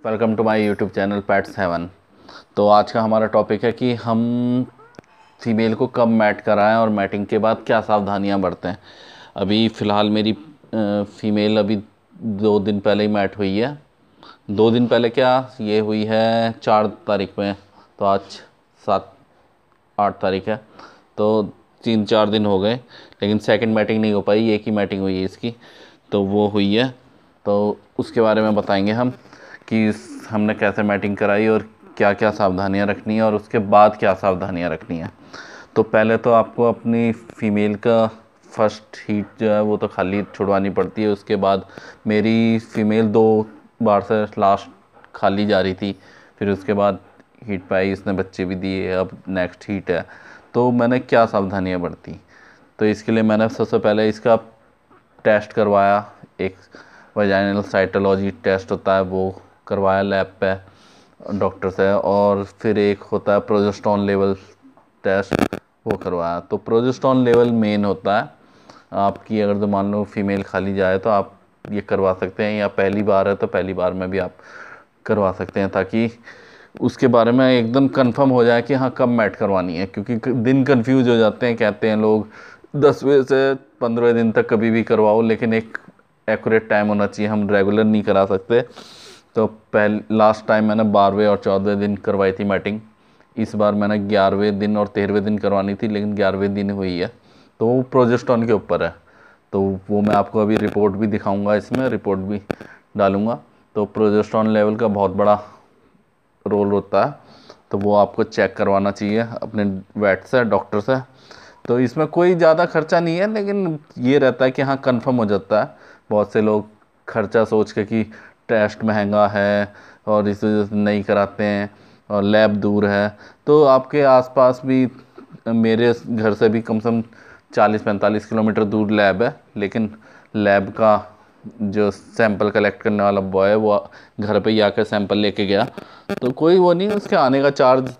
Welcome to my YouTube channel pets haven. तो आज का हमारा टॉपिक है कि हम फीमेल को कब मैट कराएं और मैटिंग के बाद क्या सावधानियां बरतें। अभी फ़िलहाल मेरी फ़ीमेल अभी 2 दिन पहले ही मैट हुई है। 2 दिन पहले क्या, ये हुई है 4 तारीख में, तो आज 7-8 तारीख है, तो 3-4 दिन हो गए, लेकिन सेकंड मैटिंग नहीं हो पाई। एक ही मैटिंग हुई है इसकी, तो वो हुई है। तो उसके बारे में बताएंगे हम कि हमने कैसे मैटिंग कराई और क्या क्या सावधानियां रखनी है और उसके बाद क्या सावधानियां रखनी है। तो पहले तो आपको अपनी फ़ीमेल का फर्स्ट हीट जो है वो तो खाली छुड़वानी पड़ती है। उसके बाद मेरी फ़ीमेल 2 बार से लास्ट खाली जा रही थी, फिर उसके बाद हीट पे आई, इसने बच्चे भी दिए, अब नेक्स्ट हीट है। तो मैंने क्या सावधानियां बरती, तो इसके लिए मैंने सबसे पहले इसका टेस्ट करवाया। एक वजाइनल साइटोलॉजी टेस्ट होता है, वो करवाया लैब पे डॉक्टर से, और फिर एक होता है प्रोजेस्टेरॉन लेवल टेस्ट, वो करवाया। तो प्रोजेस्टेरॉन लेवल मेन होता है आपकी, अगर तो मान लो फीमेल खाली जाए तो आप ये करवा सकते हैं, या पहली बार है तो पहली बार में भी आप करवा सकते हैं, ताकि उसके बारे में एकदम कंफर्म हो जाए कि हाँ कब मैट करवानी है। क्योंकि दिन कंफ्यूज हो जाते हैं, कहते हैं लोग 10वें से 15वें दिन तक कभी भी करवाओ, लेकिन एक एक्यूरेट टाइम होना चाहिए, हम रेगुलर नहीं करा सकते। तो लास्ट टाइम मैंने 12वें और 14वें दिन करवाई थी मैटिंग। इस बार मैंने 11वें दिन और 13वें दिन करवानी थी, लेकिन 11वें दिन हुई है। तो वो प्रोजेस्टेरॉन के ऊपर है, तो वो मैं आपको अभी रिपोर्ट भी दिखाऊंगा, इसमें रिपोर्ट भी डालूंगा। तो प्रोजेस्टेरॉन लेवल का बहुत बड़ा रोल होता है, तो वो आपको चेक करवाना चाहिए अपने वेट से, डॉक्टर से। तो इसमें कोई ज़्यादा खर्चा नहीं है, लेकिन ये रहता है कि हाँ कंफर्म हो जाता है। बहुत से लोग खर्चा सोच के कि टेस्ट महंगा है और इस वजह से नहीं कराते हैं, और लैब दूर है। तो आपके आसपास भी, मेरे घर से भी कम से कम 40-45 किलोमीटर दूर लैब है, लेकिन लैब का जो सैंपल कलेक्ट करने वाला बॉय है वो घर पे ही आकर सैंपल लेके गया। तो कोई वो नहीं, उसके आने का चार्ज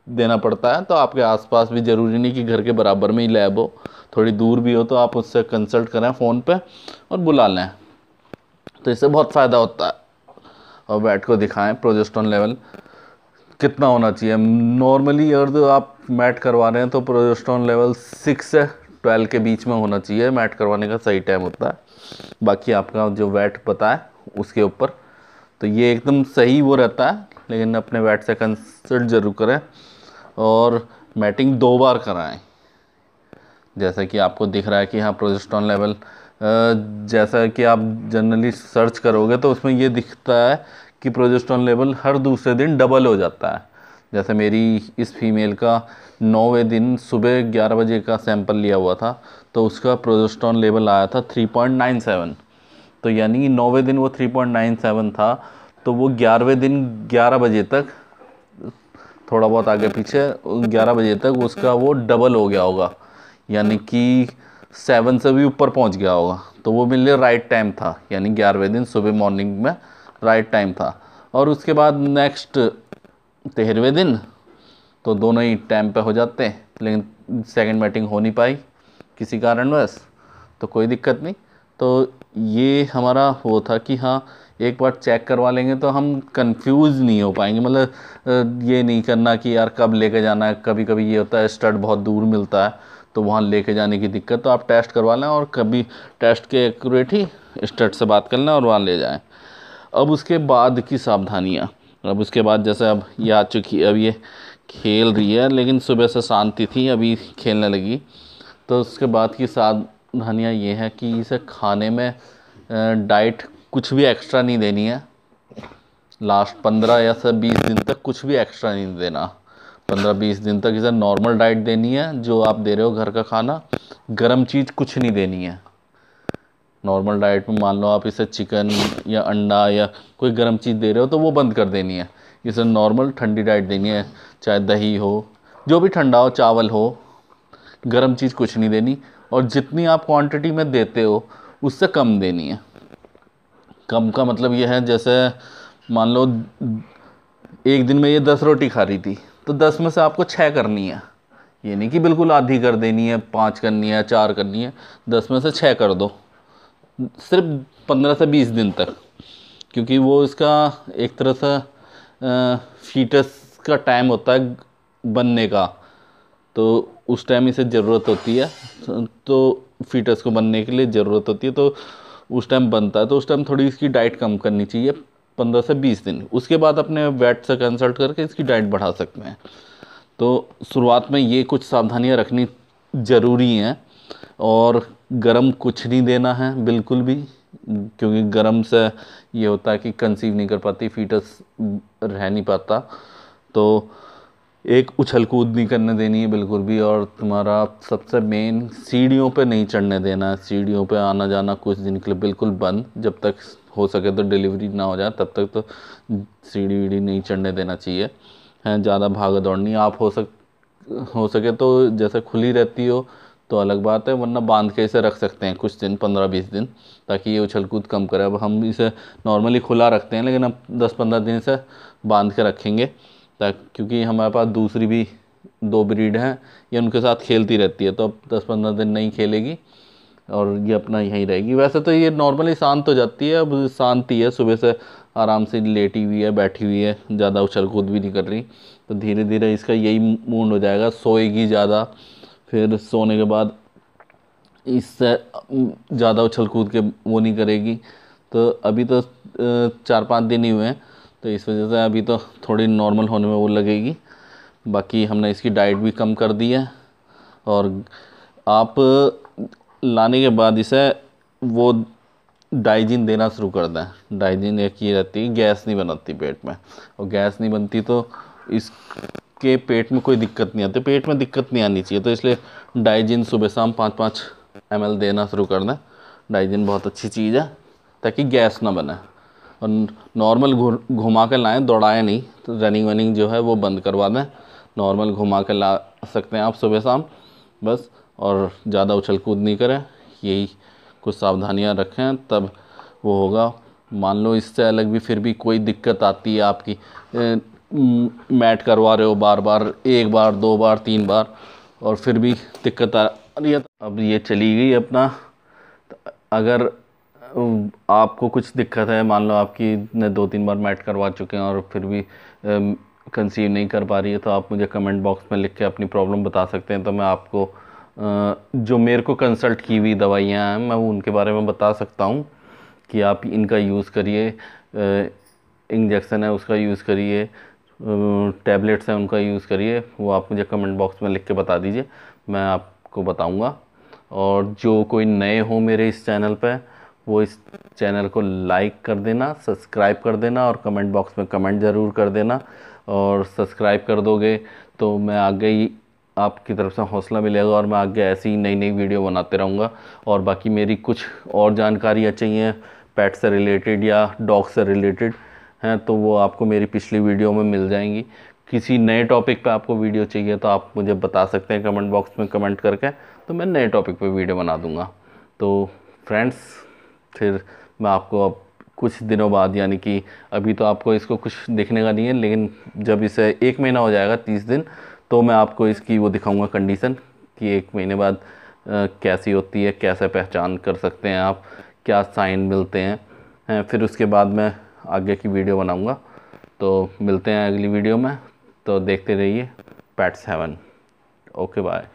देना पड़ता है। तो आपके आसपास भी ज़रूरी नहीं कि घर के बराबर में ही लैब हो, थोड़ी दूर भी हो तो आप उससे कंसल्ट करें फ़ोन पे और बुला लें, तो इससे बहुत फ़ायदा होता है। और वेट को दिखाएं प्रोजेस्टेरॉन लेवल कितना होना चाहिए। नॉर्मली अगर तो आप मैट करवा रहे हैं तो प्रोजेस्टेरॉन लेवल 6 से 12 के बीच में होना चाहिए, मैट करवाने का सही टाइम होता है। बाकी आपका जो वेट पता है उसके ऊपर, तो ये एकदम सही वो रहता है, लेकिन अपने वेट से कंसल्ट ज़रूर करें और मैटिंग 2 बार कराएं। जैसा कि आपको दिख रहा है कि हाँ प्रोजेस्टेरॉन लेवल, जैसा कि आप जनरली सर्च करोगे तो उसमें ये दिखता है कि प्रोजेस्टेरॉन लेवल हर दूसरे दिन डबल हो जाता है। जैसे मेरी इस फीमेल का 9वें दिन सुबह 11 बजे का सैंपल लिया हुआ था, तो उसका प्रोजेस्टेरॉन लेवल आया था 3.97। तो यानी 9वें दिन वो 3.97 था, तो वो 11वें दिन 11 बजे तक, थोड़ा बहुत आगे पीछे 11 बजे तक उसका वो डबल हो गया होगा, यानी कि 7 से भी ऊपर पहुंच गया होगा। तो वो मेरे लिए राइट टाइम था, यानी 11वें दिन सुबह मॉर्निंग में राइट टाइम था। और उसके बाद नेक्स्ट 13वें दिन तो दोनों ही टाइम पे हो जाते हैं, लेकिन सेकंड मैटिंग हो नहीं पाई किसी कारणवश, तो कोई दिक्कत नहीं। तो ये हमारा वो था कि हाँ एक बार चेक करवा लेंगे तो हम कंफ्यूज नहीं हो पाएंगे। मतलब ये नहीं करना कि यार कब लेके जाना है। कभी कभी ये होता है स्टड बहुत दूर मिलता है, तो वहाँ लेके जाने की दिक्कत, तो आप टेस्ट करवा लें और कभी टेस्ट के एक्यूरेट ही स्टड से बात कर लें और वहाँ ले जाएं। अब उसके बाद की सावधानियाँ, अब उसके बाद जैसे अब ये आ चुकी है, अब ये खेल रही है, लेकिन सुबह से शांति थी, अभी खेलने लगी। तो उसके बाद की सावधानियाँ ये हैं कि इसे खाने में डाइट कुछ भी एक्स्ट्रा नहीं देनी है। लास्ट 15 या से 20 दिन तक कुछ भी एक्स्ट्रा नहीं देना। 15-20 दिन तक इसे नॉर्मल डाइट देनी है, जो आप दे रहे हो घर का खाना। गर्म चीज़ कुछ नहीं देनी है नॉर्मल डाइट में। मान लो आप इसे चिकन या अंडा या कोई गर्म चीज़ दे रहे हो तो वो बंद कर देनी है। इसे नॉर्मल ठंडी डाइट देनी है, चाहे दही हो, जो भी ठंडा हो, चावल हो, गर्म चीज़ कुछ नहीं देनी। और जितनी आप क्वांटिटी में देते हो उससे कम देनी है। कम का मतलब ये है, जैसे मान लो एक दिन में ये 10 रोटी खा रही थी, तो 10 में से आपको 6 करनी है। ये नहीं कि बिल्कुल आधी कर देनी है, 5 करनी है, 4 करनी है। 10 में से 6 कर दो, सिर्फ 15 से 20 दिन तक। क्योंकि वो इसका एक तरह से फीटस का टाइम होता है बनने का, तो उस टाइम इसे ज़रूरत होती है, तो फीटस को बनने के लिए ज़रूरत होती है, तो उस टाइम बनता है। तो उस टाइम थोड़ी इसकी डाइट कम करनी चाहिए, 15 से 20 दिन। उसके बाद अपने वेट से कंसल्ट करके इसकी डाइट बढ़ा सकते हैं। तो शुरुआत में ये कुछ सावधानियां रखनी ज़रूरी हैं। और गरम कुछ नहीं देना है बिल्कुल भी, क्योंकि गरम से ये होता है कि कंसीव नहीं कर पाती, फीटस रह नहीं पाता। तो एक उछल कूद नहीं करने देनी है बिल्कुल भी। और तुम्हारा सबसे मेन, सीढ़ियों पे नहीं चढ़ने देना है। सीढ़ियों पे आना जाना कुछ दिन के लिए बिल्कुल बंद, जब तक हो सके तो डिलीवरी ना हो जाए तब तक तो सीढ़ी वीढ़ी नहीं चढ़ने देना चाहिए। हैं, ज़्यादा भागा दौड़ नहीं। आप हो सके तो जैसे खुली रहती हो तो अलग बात है, वरना बांध के इसे रख सकते हैं कुछ दिन, 15-20 दिन, ताकि ये उछल कूद कम करे। अब हम इसे नॉर्मली खुला रखते हैं, लेकिन अब 10-15 दिन से बांध के रखेंगे, क्योंकि हमारे पास दूसरी भी 2 ब्रीड हैं, ये उनके साथ खेलती रहती है, तो अब 10-15 दिन नहीं खेलेगी और ये अपना यहीं रहेगी। वैसे तो ये नॉर्मली शांत हो जाती है, अब शांति है, सुबह से आराम से लेटी हुई है, बैठी हुई है, ज़्यादा उछल कूद भी नहीं कर रही। तो धीरे धीरे इसका यही मूड हो जाएगा, सोएगी ज़्यादा, फिर सोने के बाद इससे ज़्यादा उछल कूद के वो नहीं करेगी। तो अभी तो 4-5 दिन ही हुए हैं, तो इस वजह से अभी तो थोड़ी नॉर्मल होने में वो लगेगी। बाकी हमने इसकी डाइट भी कम कर दी है। और आप लाने के बाद इसे वो डाइजिन देना शुरू कर दें। डाइजिन एक ये रहती है, गैस नहीं बनाती पेट में, और गैस नहीं बनती तो इसके पेट में कोई दिक्कत नहीं आती, पेट में दिक्कत नहीं आनी चाहिए। तो इसलिए डाइजिन सुबह शाम 5-5 ml देना शुरू कर दें। डाइजिन बहुत अच्छी चीज़ है, ताकि गैस ना बने। और नॉर्मल घुमा के लाएं, दौड़ाएं नहीं। तो रनिंग वनिंग जो है वो बंद करवा दें, नॉर्मल घुमा के ला सकते हैं आप सुबह शाम बस। और ज़्यादा उछल कूद नहीं करें, यही कुछ सावधानियां रखें, तब वो होगा। मान लो इससे अलग भी फिर भी कोई दिक्कत आती है आपकी, मैट करवा रहे हो बार बार, 1 बार 2 बार 3 बार, और फिर भी दिक्कत आ रही है, अब ये चली गई अपना। अगर आपको कुछ दिक्कत है, मान लो आपकी ने 2-3 बार मैट करवा चुके हैं और फिर भी कंसीव नहीं कर पा रही है, तो आप मुझे कमेंट बॉक्स में लिख के अपनी प्रॉब्लम बता सकते हैं। तो मैं आपको जो मेरे को कंसल्ट की हुई दवाइयाँ हैं, मैं उनके बारे में बता सकता हूँ कि आप इनका यूज़ करिए। इंजेक्शन है उसका यूज़ करिए, टैबलेट्स हैं उनका यूज़ करिए। वो आप मुझे कमेंट बॉक्स में लिख के बता दीजिए, मैं आपको बताऊँगा। और जो कोई नए हो मेरे इस चैनल पे, वो इस चैनल को लाइक कर देना, सब्सक्राइब कर देना, और कमेंट बॉक्स में कमेंट ज़रूर कर देना। और सब्सक्राइब कर दोगे तो मैं आगे ही आपकी तरफ से हौसला मिलेगा, और मैं आगे ऐसी ही नई नई वीडियो बनाते रहूँगा। और बाकी मेरी कुछ और जानकारियाँ चाहिए पेट से रिलेटेड या डॉग से रिलेटेड हैं, तो वो आपको मेरी पिछली वीडियो में मिल जाएंगी। किसी नए टॉपिक पे आपको वीडियो चाहिए तो आप मुझे बता सकते हैं कमेंट बॉक्स में कमेंट करके, तो मैं नए टॉपिक पे वीडियो बना दूँगा। तो फ्रेंड्स, फिर मैं आपको अब कुछ दिनों बाद, यानी कि अभी तो आपको इसको कुछ देखने का नहीं है, लेकिन जब इसे 1 महीना हो जाएगा 30 दिन, तो मैं आपको इसकी वो दिखाऊंगा कंडीशन, कि 1 महीने बाद कैसी होती है, कैसे पहचान कर सकते हैं आप, क्या साइन मिलते हैं। फिर उसके बाद मैं आगे की वीडियो बनाऊंगा। तो मिलते हैं अगली वीडियो में, तो देखते रहिए पेट्स हेवन। Okay bye.